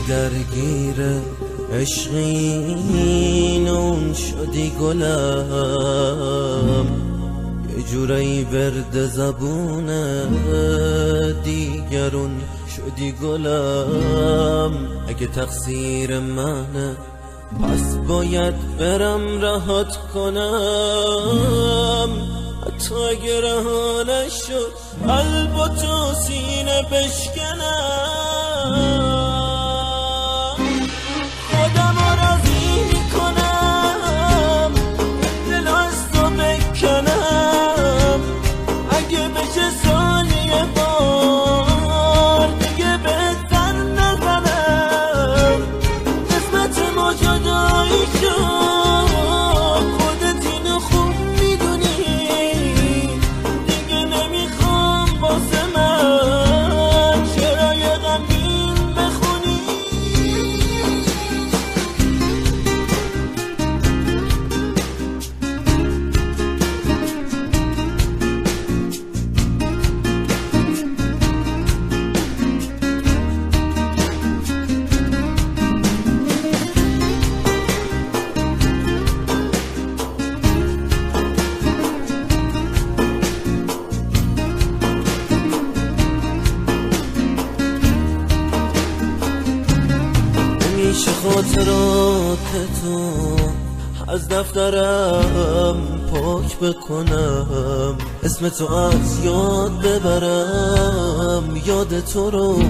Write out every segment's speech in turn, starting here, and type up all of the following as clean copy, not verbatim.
درگیر عشقین اون شدی گلم، یه جورایی ورد زبون دیگرون شدی گلم. اگه تقصیر منه پس باید برم رهات کنم، حتی اگه رها نشد قلب و تو سینه بشکنم. میشه خاطرات تو از دفترم پاک بکنم، اسم تو از یاد ببرم، یاد تو رو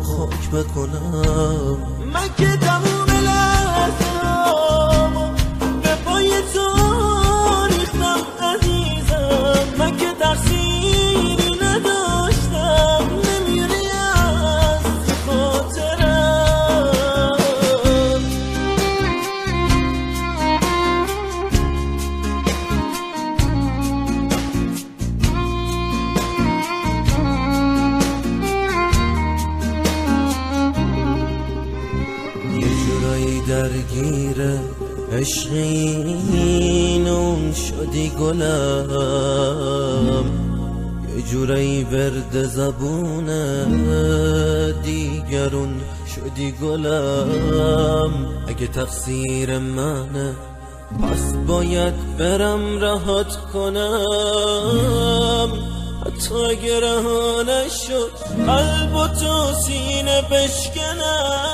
خاک بکنم. من که تموم لحظه‌ام به پای تو ریختم عزیزم، من که تقصیری نداشتم، نمیری از خاطرم. درگیر عشقین اون شدی گلم، یه جورایی ورد زبون دیگرون شدی گلم. اگه تقصیر منه پس باید برم رهات کنم، حتی اگه رها نشد قلب و تو سینه بشکنم.